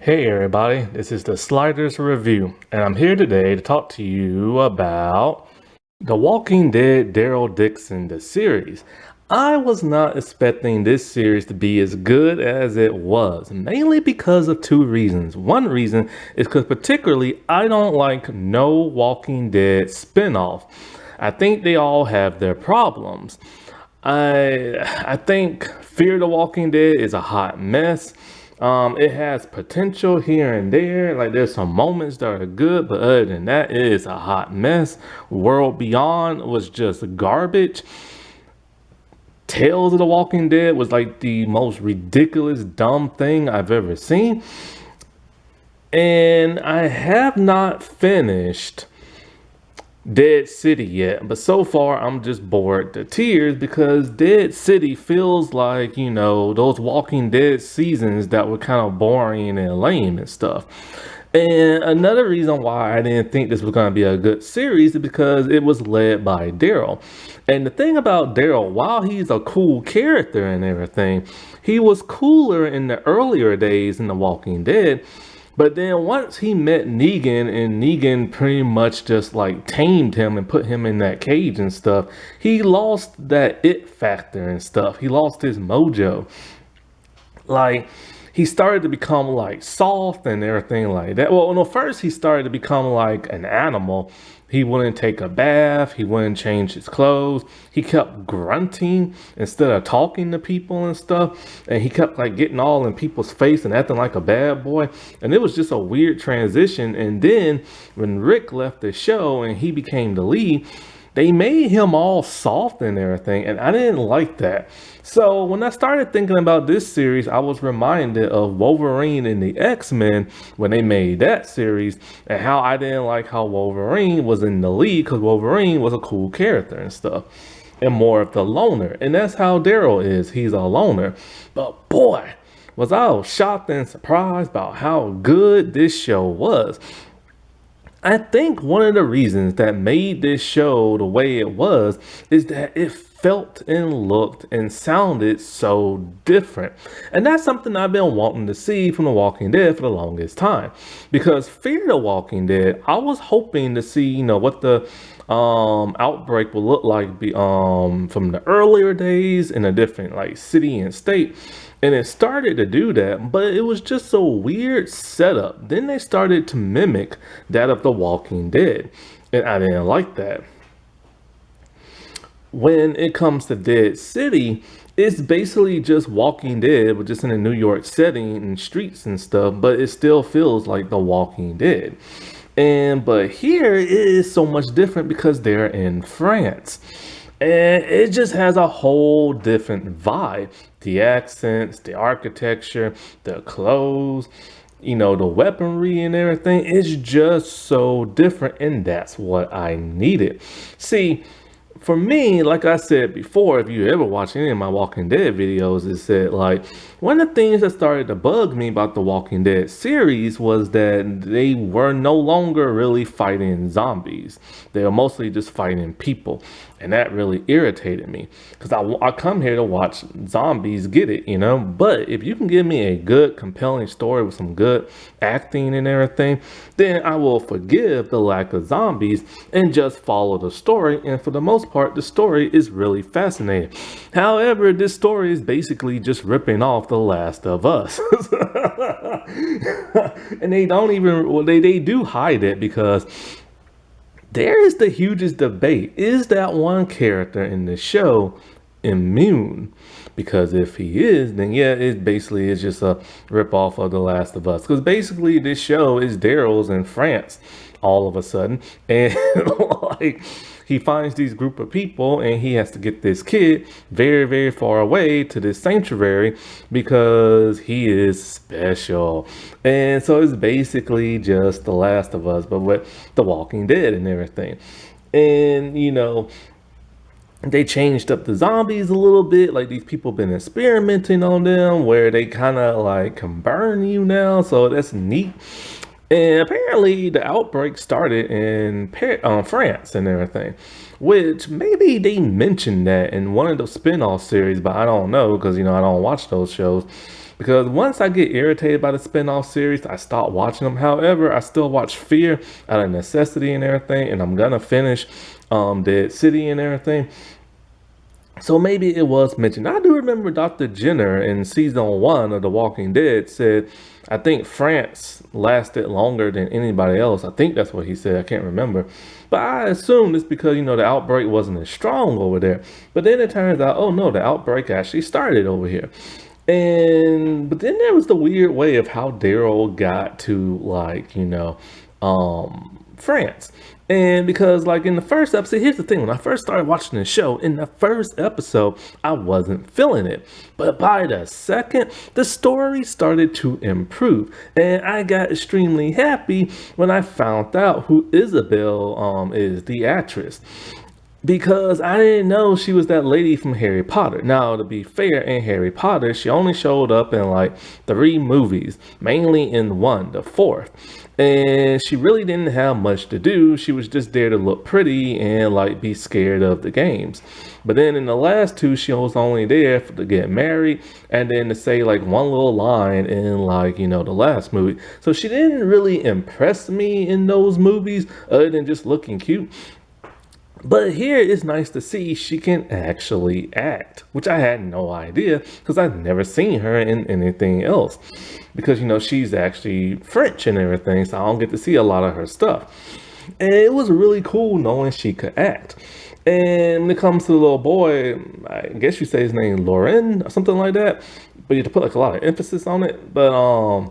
Hey everybody, this is the Sliders Review, and I'm here today to talk to you about The Walking Dead Daryl Dixon, the series. I was not expecting this series to be as good as it was, mainly because of two reasons. One reason is because particularly I don't like no Walking Dead spinoff. I think they all have their problems. I think Fear the Walking Dead is a hot mess. It has potential here and there. Like there's some moments that are good, but other than that, it is a hot mess. World Beyond was just garbage. Tales of the Walking Dead was like the most ridiculous, dumb thing I've ever seen. And I have not finished Dead City yet, but so far I'm just bored to tears because Dead City feels like, those Walking Dead seasons that were kind of boring and lame and stuff. And another reason why I didn't think this was going to be a good series is because it was led by Daryl. And the thing about Daryl, while he's a cool character and everything, he was cooler in the earlier days in The Walking Dead. But then once he met Negan and Negan pretty much just like tamed him and put him in that cage and stuff, he lost that it factor and stuff. He lost his mojo. Like he started to become like soft and everything like that. Well, no, first he started to become like an animal. He wouldn't take a bath. He wouldn't change his clothes. He kept grunting instead of talking to people and stuff. And he kept like getting all in people's face and acting like a bad boy. And it was just a weird transition. And then when Rick left the show and he became the lead, they made him all soft and everything, and I didn't like that. So when I started thinking about this series, I was reminded of Wolverine and the X-Men when they made that series, and how I didn't like how Wolverine was in the lead because Wolverine was a cool character and stuff, and more of the loner. And that's how Daryl is. He's a loner. But boy, was I shocked and surprised about how good this show was. I think one of the reasons that made this show the way it was is that it felt and looked and sounded so different. And that's something I've been wanting to see from The Walking Dead for the longest time. Because Fear the Walking Dead, I was hoping to see, what the outbreak will look like from the earlier days in a different like city and state. And it started to do that, but it was just a weird setup. Then they started to mimic that of The Walking Dead, and I didn't like that. When it comes to Dead City, it's basically just Walking Dead, but just in a New York setting and streets and stuff, but it still feels like The Walking Dead. But here it is so much different because they're in France. And it just has a whole different vibe. The accents, the architecture, the clothes, the weaponry and everything. It's just so different, and that's what I needed. See, for me, like I said before, if you ever watch any of my Walking Dead videos, is that like one of the things that started to bug me about the Walking Dead series was that they were no longer really fighting zombies. They were mostly just fighting people. And that really irritated me because I come here to watch zombies get it, But if you can give me a good, compelling story with some good acting and everything, then I will forgive the lack of zombies and just follow the story. And for the most part, the story is really fascinating. However, this story is basically just ripping off The Last of Us. And they don't even, well, they do hide it because there is the hugest debate. Is that one character in the show immune? Because if he is, then yeah, it basically is just a ripoff of The Last of Us. Because basically this show is Daryl's in France all of a sudden. And like he finds these group of people and he has to get this kid very, very far away to this sanctuary because he is special. And so it's basically just The Last of Us, but with The Walking Dead and everything. And they changed up the zombies a little bit. Like these people been experimenting on them where they kind of like can burn you now. So that's neat. And apparently the outbreak started in France and everything, which maybe they mentioned that in one of the spin-off series, but I don't know because, I don't watch those shows. because once I get irritated by the spin-off series, I stop watching them. However, I still watch Fear out of necessity and everything, and I'm gonna finish Dead City and everything. So maybe it was mentioned. I do remember Dr. Jenner in season 1 of The Walking Dead said, I think France lasted longer than anybody else. I think that's what he said. I can't remember. But I assume it's because, the outbreak wasn't as strong over there. But then it turns out, oh no, the outbreak actually started over here. But then there was the weird way of how Daryl got to, France. And because, in the first episode, here's the thing: when I first started watching the show, in the first episode, I wasn't feeling it. But by the second, the story started to improve. And I got extremely happy when I found out who Isabel is, the actress. Because I didn't know she was that lady from Harry Potter. Now, to be fair, in Harry Potter, she only showed up in 3 movies, mainly in one, the fourth. And she really didn't have much to do. She was just there to look pretty and be scared of the games. But then in the last 2, she was only there to get married and then to say one little line in the last movie. So she didn't really impress me in those movies other than just looking cute. But here it's nice to see she can actually act, which I had no idea because I've never seen her in anything else. Because, she's actually French and everything, so I don't get to see a lot of her stuff. And it was really cool knowing she could act. And when it comes to the little boy, I guess you say his name Lauren or something like that. But you have to put a lot of emphasis on it. But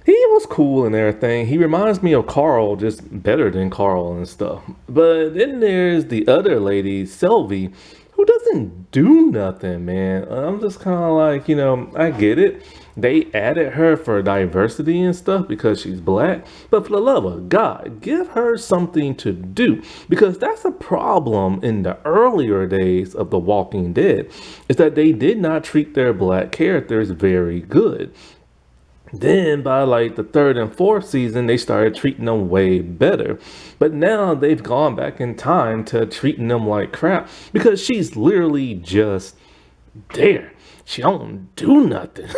he was cool and everything. He reminds me of Carl, just better than Carl and stuff. But then there's the other lady, Sylvie, who doesn't do nothing, man. I'm just kind of I get it. They added her for diversity and stuff because she's black. But for the love of God, give her something to do. Because that's a problem in the earlier days of The Walking Dead, is that they did not treat their black characters very good. Then by the 3rd and 4th season, they started treating them way better. But now they've gone back in time to treating them like crap because she's literally just there. She don't do nothing.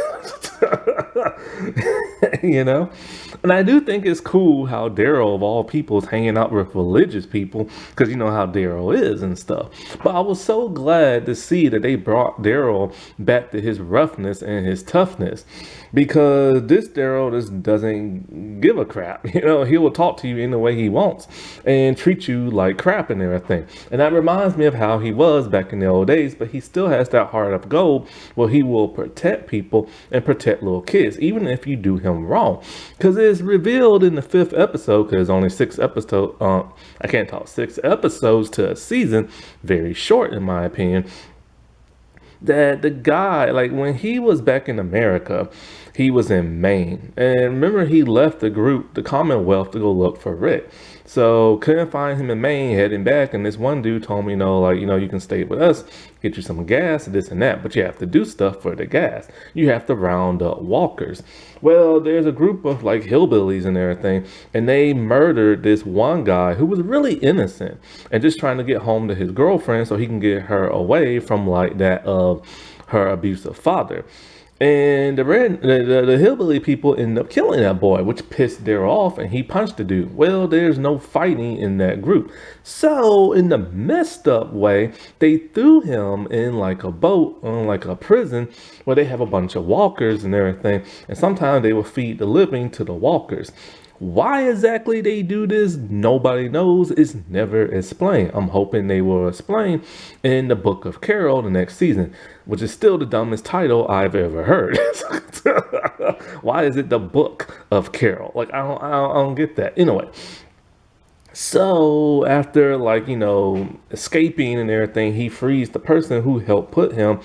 And I do think it's cool how Daryl, of all people, is hanging out with religious people because you know how Daryl is and stuff. But I was so glad to see that they brought Daryl back to his roughness and his toughness, because this Daryl just doesn't give a crap. He will talk to you in the way he wants and treat you like crap and everything. And that reminds me of how he was back in the old days, but he still has that heart of gold where he will protect people and protect little kids, even if you do him wrong. Because it's revealed in the 5th episode, because there's only 6 episodes, 6 episodes to a season, very short in my opinion, that the guy, when he was back in America, he was in Maine. And remember, he left the group, the Commonwealth, to go look for Rick. So couldn't find him in Maine, heading back. And this one dude told me, you can stay with us, get you some gas, this and that. But you have to do stuff for the gas. You have to round up walkers. Well, there's a group of hillbillies and everything. And they murdered this one guy who was really innocent and just trying to get home to his girlfriend so he can get her away from that of her abusive father. And the hillbilly people end up killing that boy, which pissed Daryl off, and he punched the dude. Well, there's no fighting in that group. So, in the messed up way, they threw him in a boat on a prison where they have a bunch of walkers and everything. And sometimes they will feed the living to the walkers. Why exactly they do this, nobody knows. It's never explained. I'm hoping they will explain in the Book of Carol the next season, which is still the dumbest title I've ever heard. Why is it the Book of Carol? I don't get that. Anyway, so after escaping and everything, he frees the person who helped put him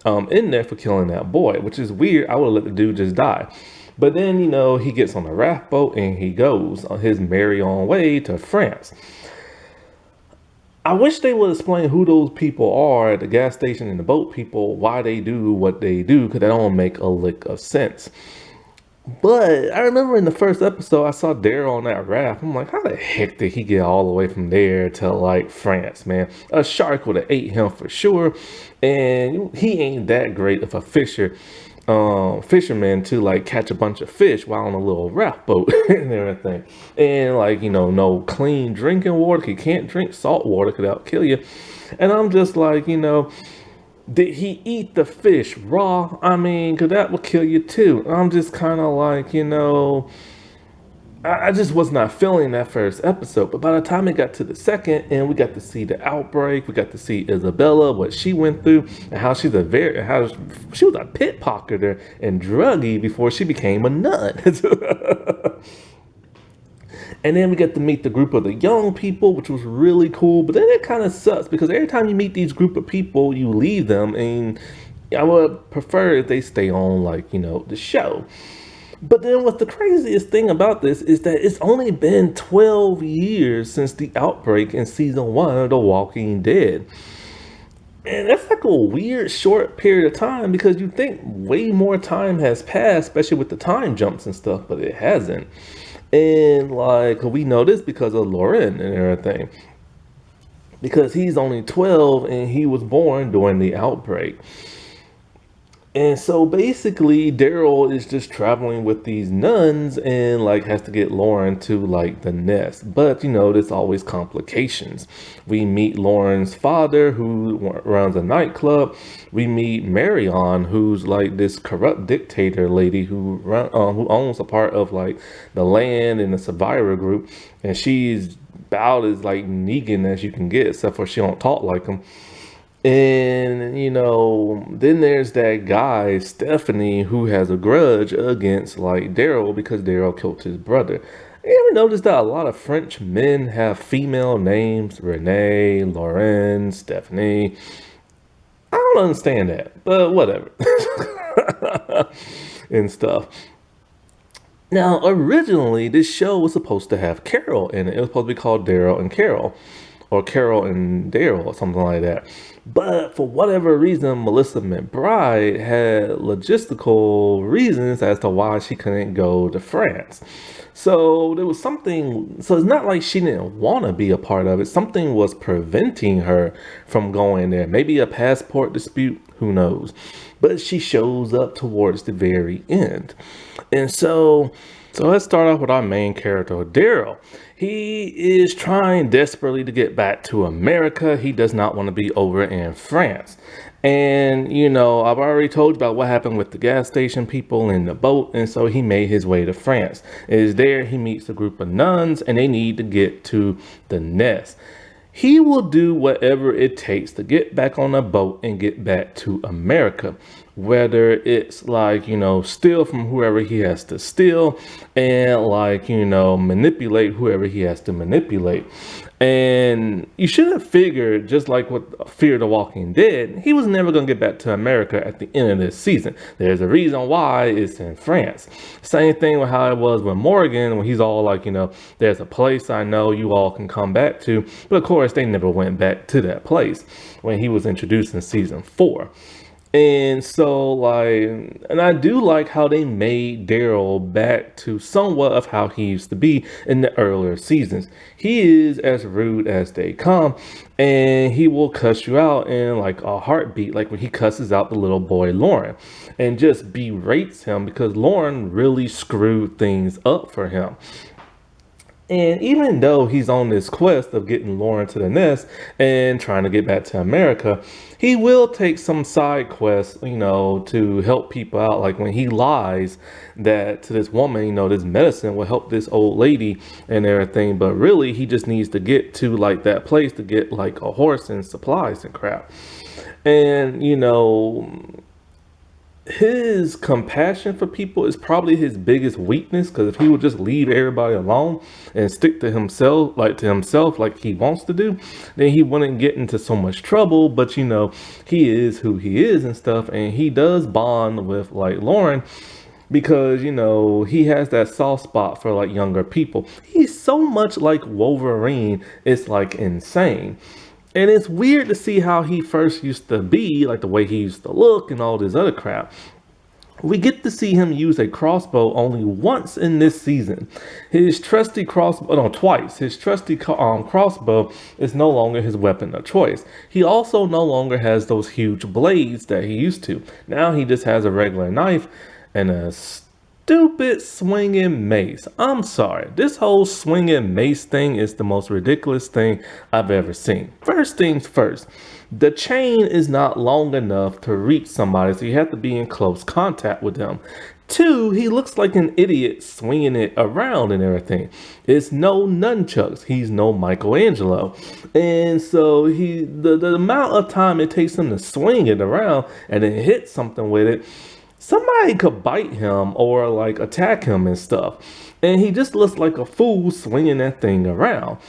in there for killing that boy, which is weird. I would have let the dude just die. But then, he gets on a raft boat and he goes on his merry own way to France. I wish they would explain who those people are at the gas station and the boat people, why they do what they do, because that don't make a lick of sense. But I remember in the first episode, I saw Daryl on that raft. I'm like, how the heck did he get all the way from there to like France, man? A shark would have ate him for sure. And he ain't that great of a fisherman to like catch a bunch of fish while on a little raft boat and everything. And like, no clean drinking water. He can't drink salt water because that'll kill you. And I'm just like, did he eat the fish raw? I mean, because that would kill you too. I'm just kind of like, I just was not feeling that first episode. But by the time it got to the second, and we got to see the outbreak, we got to see Isabella, what she went through, and how how she was a pickpocketer and druggie before she became a nun. And then we get to meet the group of the young people, which was really cool. But then it kind of sucks because every time you meet these group of people, you leave them. And I would prefer if they stay on, like, the show. But then what's the craziest thing about this is that it's only been 12 years since the outbreak in season 1 of The Walking Dead. And that's like a weird short period of time because you think way more time has passed, especially with the time jumps and stuff, but it hasn't. And like we know this because of Lauren and everything. Because he's only 12 and he was born during the outbreak. And so basically, Daryl is just traveling with these nuns and like has to get Lauren to like the nest. But there's always complications. We meet Lauren's father who runs a nightclub. We meet Marion, who's like this corrupt dictator lady who owns a part of like the land and the survivor group. And she's about as like Negan as you can get, except for she don't talk like him. And, then there's that guy, Stephanie, who has a grudge against, like, Daryl because Daryl killed his brother. You ever notice that a lot of French men have female names? Renee, Lauren, Stephanie. I don't understand that, but whatever. And stuff. Now, originally, this show was supposed to have Carol in it. It was supposed to be called Daryl and Carol, or Carol and Daryl, or something like that. But for whatever reason, Melissa McBride had logistical reasons as to why she couldn't go to France. So there was something, so it's not like she didn't want to be a part of it. Something was preventing her from going there. Maybe a passport dispute, who knows. But she shows up towards the very end. And so let's start off with our main character, Daryl. He is trying desperately to get back to America. He does not want to be over in France. And, I've already told you about what happened with the gas station people in the boat. And so he made his way to France. Is there he meets a group of nuns and they need to get to the nest. He will do whatever it takes to get back on a boat and get back to America. Whether it's like, steal from whoever he has to steal and like, manipulate whoever he has to manipulate. And you should have figured, just like with Fear the Walking Dead, he was never going to get back to America at the end of this season. There's a reason why it's in France. Same thing with how it was with Morgan, when he's all like, there's a place I know you all can come back to. But of course, they never went back to that place when he was introduced in season 4. And so, like, and I do like how they made Daryl back to somewhat of how he used to be in the earlier seasons. He is as rude as they come, and he will cuss you out in like a heartbeat, like when he cusses out the little boy Lauren and just berates him because Lauren really screwed things up for him. And even though he's on this quest of getting Lauren to the nest and trying to get back to America, he will take some side quests, to help people out. Like when he lies that to this woman, this medicine will help this old lady and everything. But really, he just needs to get to like that place to get like a horse and supplies and crap. And, his compassion for people is probably his biggest weakness, because if he would just leave everybody alone and stick to himself like he wants to do, then he wouldn't get into so much trouble. But he is who he is and stuff, and he does bond with like Lauren because he has that soft spot for like younger people. He's so much like Wolverine, it's like insane. And it's weird to see how he first used to be, like the way he used to look and all this other crap. We get to see him use a crossbow only once in this season. His trusty crossbow, no, twice. His trusty crossbow is no longer his weapon of choice. He also no longer has those huge blades that he used to. Now he just has a regular knife and a stupid swinging mace. I'm sorry. This whole swinging mace thing is the most ridiculous thing I've ever seen. First things first, the chain is not long enough to reach somebody, so you have to be in close contact with them. Two, he looks like an idiot swinging it around and everything. It's no nunchucks. He's no Michelangelo. And so the amount of time it takes him to swing it around and then hit something with it, somebody could bite him or like attack him and stuff. And he just looks like a fool swinging that thing around.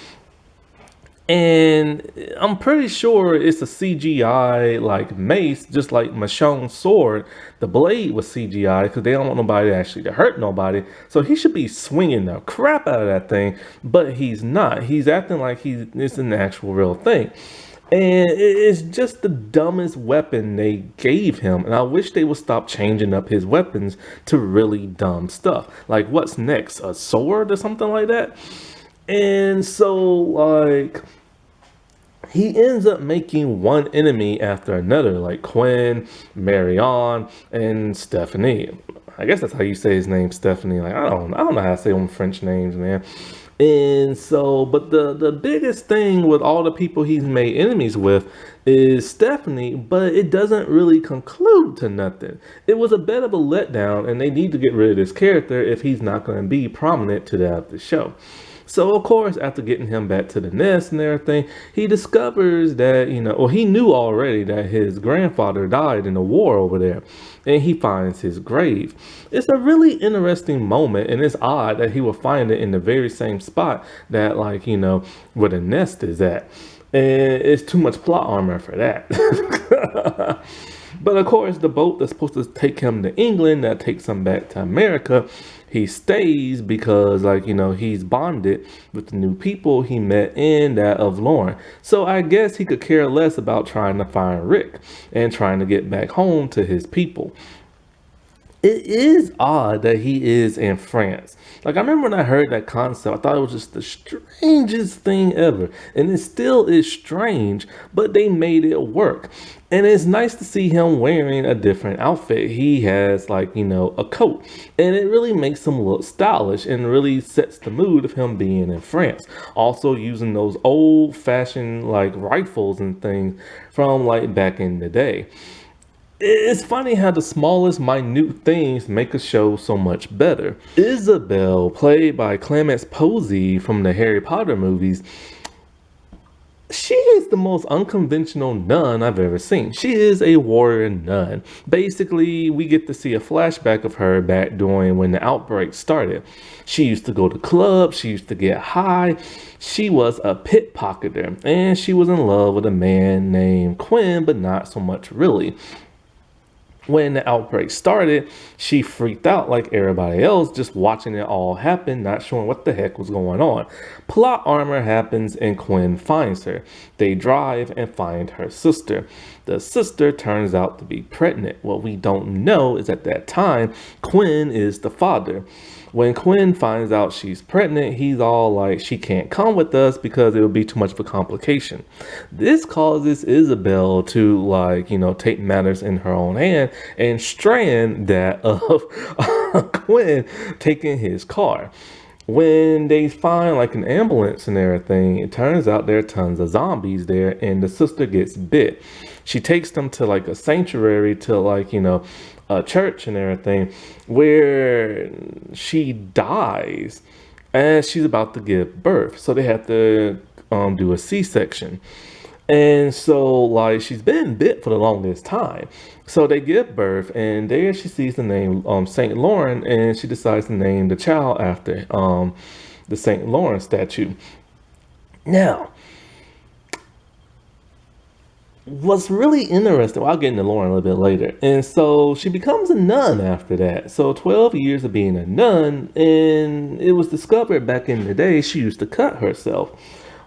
And I'm pretty sure it's a CGI like mace, just like Michonne's sword. The blade was CGI because they don't want nobody actually to hurt nobody. So he should be swinging the crap out of that thing, but he's not. He's acting like it's an actual real thing. And it's just the dumbest weapon they gave him. And I wish they would stop changing up his weapons to really dumb stuff. Like, what's next? A sword or something like that? And so, like, he ends up making one enemy after another, like Quinn, Marion, and Stephanie. I guess that's how you say his name, Stephanie. Like, I don't know how to say them French names, man. And so, but the biggest thing with all the people he's made enemies with is Stephanie, but it doesn't really conclude to nothing. It was a bit of a letdown, and they need to get rid of this character if he's not going to be prominent to the show. So, of course, after getting him back to the nest and everything, he discovers that, or he knew already that his grandfather died in the war over there, and he finds his grave. It's a really interesting moment, and it's odd that he will find it in the very same spot that, like, where the nest is at. And it's too much plot armor for that. But of course, the boat that's supposed to take him to England, that takes him back to America, he stays because, like, he's bonded with the new people he met in that of Lauren. So I guess he could care less about trying to find Rick and trying to get back home to his people. It is odd that he is in France. Like, I remember when I heard that concept, I thought it was just the strangest thing ever. And it still is strange, but they made it work. And it's nice to see him wearing a different outfit. He has, like, a coat. And it really makes him look stylish and really sets the mood of him being in France. Also using those old-fashioned, like, rifles and things from, like, back in the day. It's funny how the smallest minute things make a show so much better. Isabel, played by Clemence Posey from the Harry Potter movies, she is the most unconventional nun I've ever seen. She is a warrior nun. Basically, we get to see a flashback of her back during when the outbreak started. She used to go to clubs, she used to get high, she was a pickpocketer, and she was in love with a man named Quinn, but not so much really. When the outbreak started, she freaked out like everybody else, just watching it all happen, not sure what the heck was going on. Plot armor happens and Quinn finds her. They drive and find her sister. The sister turns out to be pregnant. What we don't know is at that time, Quinn is the father. When Quinn finds out she's pregnant, he's all like, she can't come with us because it would be too much of a complication. This causes Isabel to, like, take matters in her own hand and strand that of Quinn taking his car. When they find, like, an ambulance and everything, it turns out there are tons of zombies there, and the sister gets bit. She takes them to, like, a sanctuary to, like, a church and everything, where she dies as she's about to give birth. So they have to do a C-section. And so, like, she's been bit for the longest time. So they give birth, and there she sees the name St. Lauren, and she decides to name the child after the St. Lauren statue. Now, what's really interesting, well, I'll get into Lauren a little bit later. And so she becomes a nun after that. So 12 years of being a nun, and it was discovered back in the day she used to cut herself.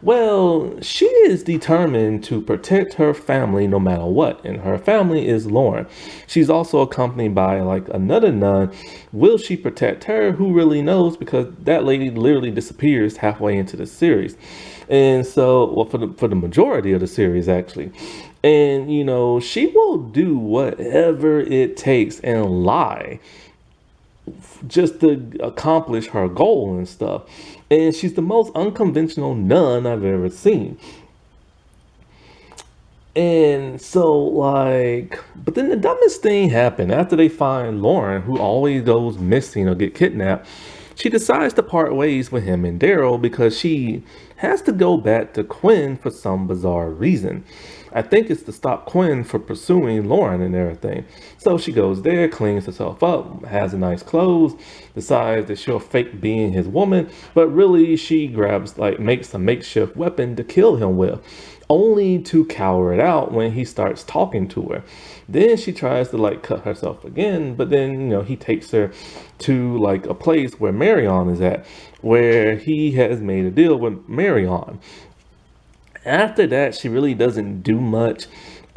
Well, she is determined to protect her family no matter what, and her family is Lauren. She's also accompanied by like another nun. Will she protect her? Who really knows? Because that lady literally disappears halfway into the series, and so well for the majority of the series actually. And she will do whatever it takes and lie just to accomplish her goal and stuff. And she's the most unconventional nun I've ever seen. And so, like, but then the dumbest thing happened after they find Lauren, who always goes missing or get kidnapped. She decides to part ways with him and Daryl because she has to go back to Quinn for some bizarre reason. I think it's to stop Quinn from pursuing Lauren and everything. So she goes there, cleans herself up, has a nice clothes, decides that she'll fake being his woman, but really she grabs, like, makes a makeshift weapon to kill him with, only to cower it out when he starts talking to her. Then she tries to like cut herself again, but then he takes her to like a place where Marion is at, where he has made a deal with Marion. After that, she really doesn't do much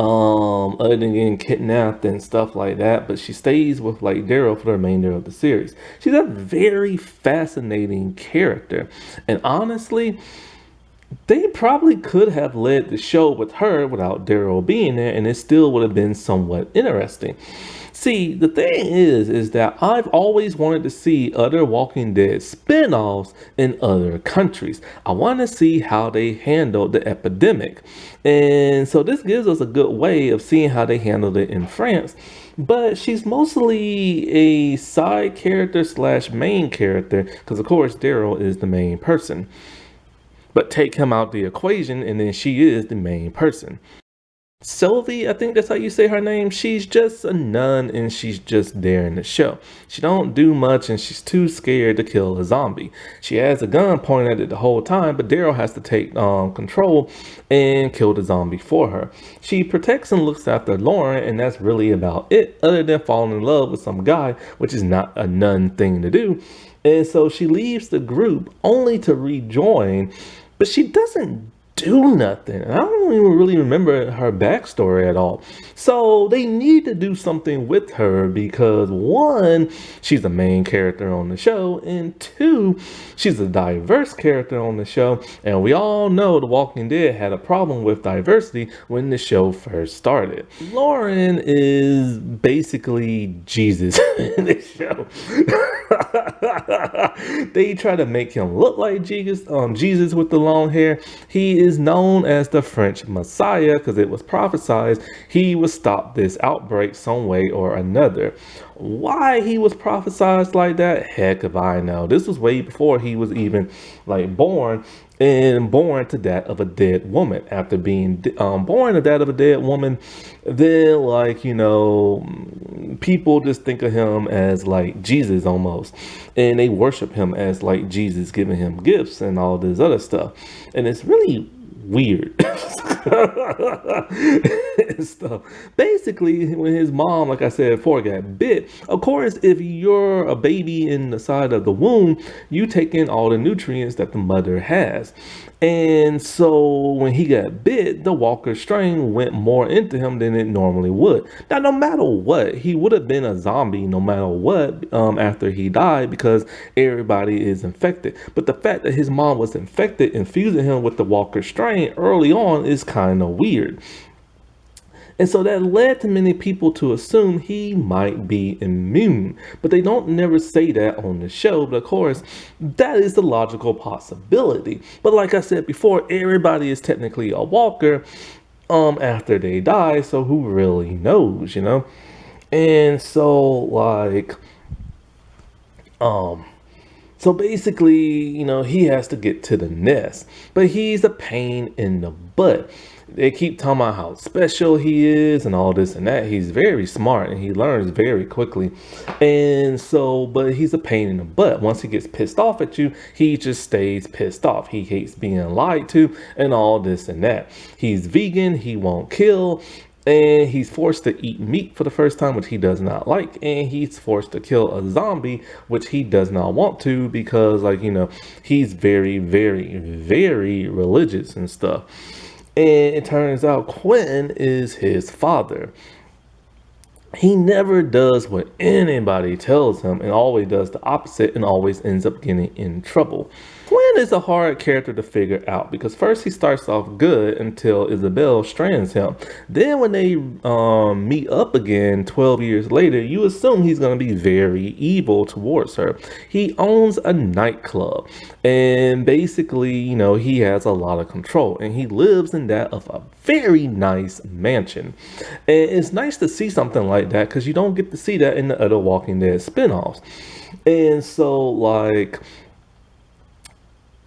other than getting kidnapped and stuff like that, but she stays with like Daryl for the remainder of the series. She's a very fascinating character, and honestly, they probably could have led the show with her without Daryl being there, and it still would have been somewhat interesting. See, the thing is that I've always wanted to see other Walking Dead spin-offs in other countries. I want to see how they handled the epidemic. And so this gives us a good way of seeing how they handled it in France. But she's mostly a side character slash main character, because of course Daryl is the main person. But take him out the equation, and then she is the main person. Sylvie, I think that's how you say her name. She's just a nun, and she's just there in the show. She don't do much, and she's too scared to kill a zombie. She has a gun pointed at it the whole time, but Daryl has to take control and kill the zombie for her. She protects and looks after Lauren, and that's really about it, other than falling in love with some guy, which is not a nun thing to do. And so she leaves the group only to rejoin, but she doesn't do nothing. I don't even really remember her backstory at all. So they need to do something with her because one, she's the main character on the show, and two, she's a diverse character on the show. And we all know The Walking Dead had a problem with diversity when the show first started. Lauren is basically Jesus in the show. They try to make him look like Jesus with the long hair. He is known as the French Messiah because it was prophesied he would stop this outbreak some way or another. Why he was prophesied like that, heck if I know. This was way before he was even like born, and born to that of a dead woman. After being born to that of a dead woman, then people just think of him as like Jesus almost, and they worship him as like Jesus, giving him gifts and all this other stuff, and it's really weird. And stuff. Basically, when his mom, like I said before, got bit, of course, if you're a baby in the side of the womb, you take in all the nutrients that the mother has. And so when he got bit, the Walker strain went more into him than it normally would. Now, no matter what, he would have been a zombie no matter what after he died because everybody is infected. But the fact that his mom was infected, infusing him with the Walker strain early on is kind of weird. And so that led to many people to assume he might be immune. But they don't never say that on the show. But of course, that is the logical possibility. But like I said before, everybody is technically a walker after they die. So who really knows, And so so basically, he has to get to the nest. But he's a pain in the butt. They keep talking about how special he is and all this and that. He's very smart and he learns very quickly. And so, but he's a pain in the butt. Once he gets pissed off at you, he just stays pissed off. He hates being lied to and all this and that. He's vegan. He won't kill. and he's forced to eat meat for the first time, which he does not like, and he's forced to kill a zombie, which he does not want to, because, like, he's very, very, very religious and stuff. And it turns out Quentin is his father. He never does what anybody tells him and always does the opposite and always ends up getting in trouble. Quinn is a hard character to figure out because first he starts off good until Isabel strands him. Then when they meet up again 12 years later, you assume he's going to be very evil towards her. He owns a nightclub and basically, he has a lot of control and he lives in that of a very nice mansion. And it's nice to see something like that because you don't get to see that in the other Walking Dead spinoffs. And so, like,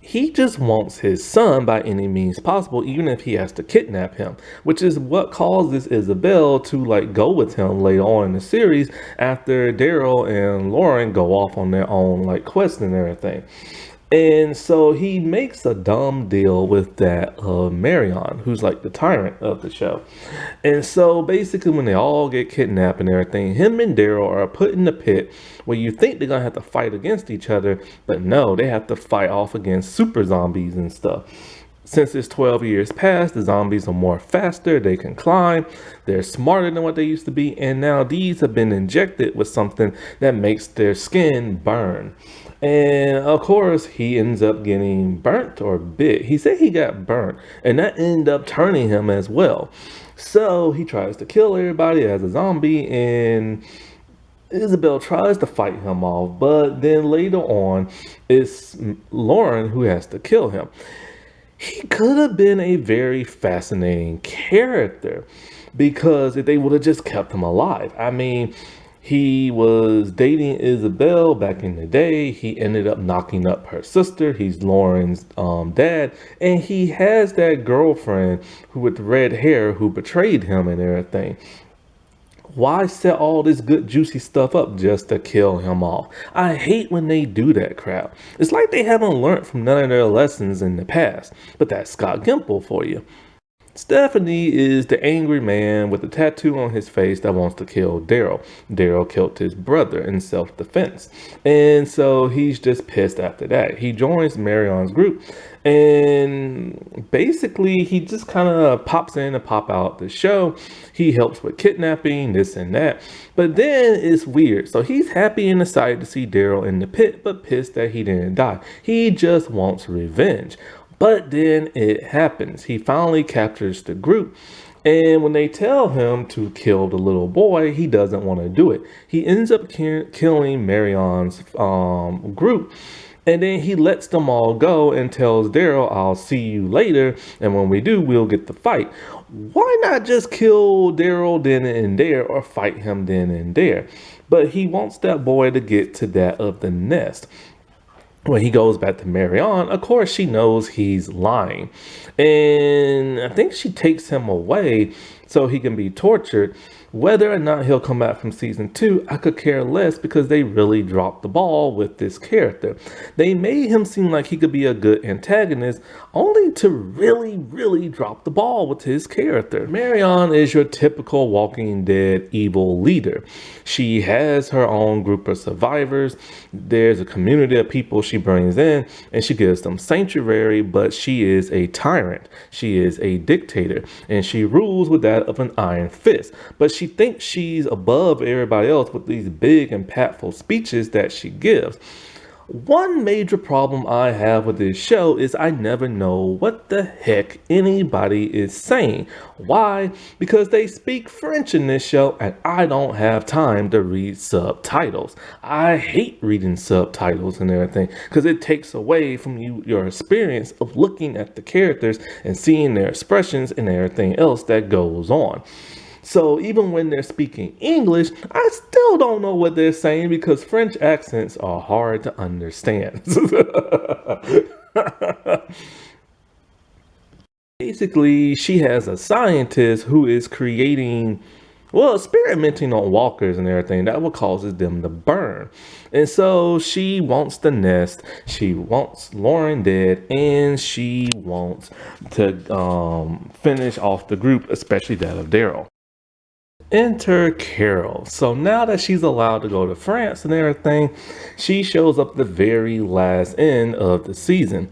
he just wants his son by any means possible, even if he has to kidnap him, which is what causes Isabel to, like, go with him later on in the series after Daryl and Lauren go off on their own, like, quest and everything. And so he makes a dumb deal with that Marion, who's like the tyrant of the show. And so basically when they all get kidnapped and everything, him and Daryl are put in the pit where you think they're going to have to fight against each other. But no, they have to fight off against super zombies and stuff. Since it's 12 years past, the zombies are more faster, they can climb, they're smarter than what they used to be, and now these have been injected with something that makes their skin burn. And of course, he ends up getting burnt or bit. He said he got burnt, and that ended up turning him as well. So he tries to kill everybody as a zombie, and Isabel tries to fight him off, but then later on, it's Lauren who has to kill him. He could have been a very fascinating character because if they would have just kept him alive. I mean, he was dating Isabel back in the day. He ended up knocking up her sister. He's Lauren's dad. And he has that girlfriend who with red hair who betrayed him and everything. Why set all this good juicy stuff up just to kill him off? I hate when they do that crap. It's like they haven't learned from none of their lessons in the past. But that's Scott Gimple for you. Stephanie is the angry man with a tattoo on his face that wants to kill Daryl. Daryl killed his brother in self-defense. And so he's just pissed after that. He joins Marion's group and basically he just kind of pops in and pop out the show. He helps with kidnapping, this and that. But then it's weird. So he's happy and excited to see Daryl in the pit, but pissed that he didn't die. He just wants revenge. But then it happens. He finally captures the group. And when they tell him to kill the little boy, he doesn't want to do it. He ends up killing Marion's group. And then he lets them all go and tells Daryl, I'll see you later. And when we do, we'll get the fight. Why not just kill Daryl then and there or fight him then and there? But he wants that boy to get to that of the nest. When he goes back to Marion, of course, she knows he's lying. And I think she takes him away so he can be tortured. Whether or not he'll come back from season 2, I could care less because they really dropped the ball with this character. They made him seem like he could be a good antagonist, only to really, really drop the ball with his character. Marion is your typical Walking Dead evil leader. She has her own group of survivors. There's a community of people she brings in, and she gives them sanctuary, but she is a tyrant. She is a dictator, and she rules with that of an iron fist. But she thinks she's above everybody else with these big, impactful speeches that she gives. One major problem I have with this show is I never know what the heck anybody is saying. Why? Because they speak French in this show and I don't have time to read subtitles. I hate reading subtitles and everything because it takes away from your experience of looking at the characters and seeing their expressions and everything else that goes on. So even when they're speaking English, I still don't know what they're saying because French accents are hard to understand. Basically, she has a scientist who is experimenting on walkers and everything that what causes them to burn. And so she wants the nest, she wants Lauren dead, and she wants to finish off the group, especially that of Daryl. Enter Carol. So now that she's allowed to go to France and everything, she shows up at the very last end of the season.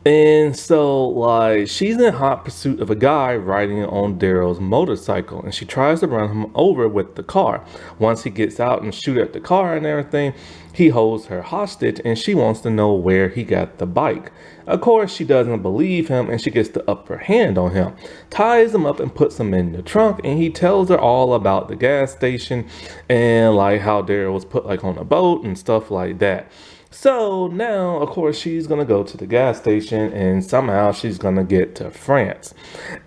And so, like, she's in hot pursuit of a guy riding on Daryl's motorcycle, and she tries to run him over with the car. Once he gets out and shoot at the car and everything, he holds her hostage, and she wants to know where he got the bike. Of course, she doesn't believe him, and she gets the upper hand on him, ties him up, and puts him in the trunk. And he tells her all about the gas station and like how Daryl was put like on a boat and stuff like that. So now, of course, she's gonna go to the gas station and somehow she's gonna get to France.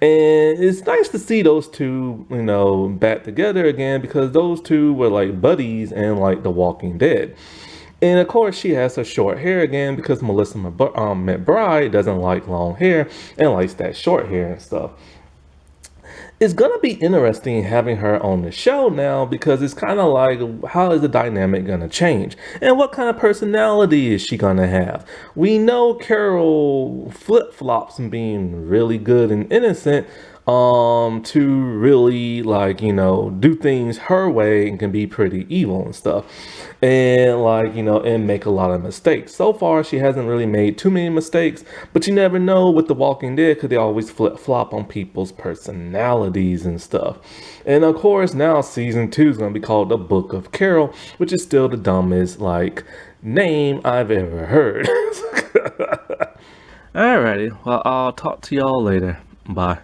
And it's nice to see those two, back together again because those two were like buddies in like The Walking Dead. And of course, she has her short hair again because Melissa McBride doesn't like long hair and likes that short hair and stuff. It's gonna be interesting having her on the show now because it's kind of like, how is the dynamic gonna change and what kind of personality is she gonna have? We know Carol flip-flops from being really good and innocent to really like do things her way and can be pretty evil and stuff, and like and make a lot of mistakes. So far she hasn't really made too many mistakes, but you never know with The Walking Dead because they always flip-flop on people's personalities and stuff. And of course now season 2 is going to be called The Book of Carol, which is still the dumbest like name I've ever heard. Alrighty, well, I'll talk to y'all later. Bye.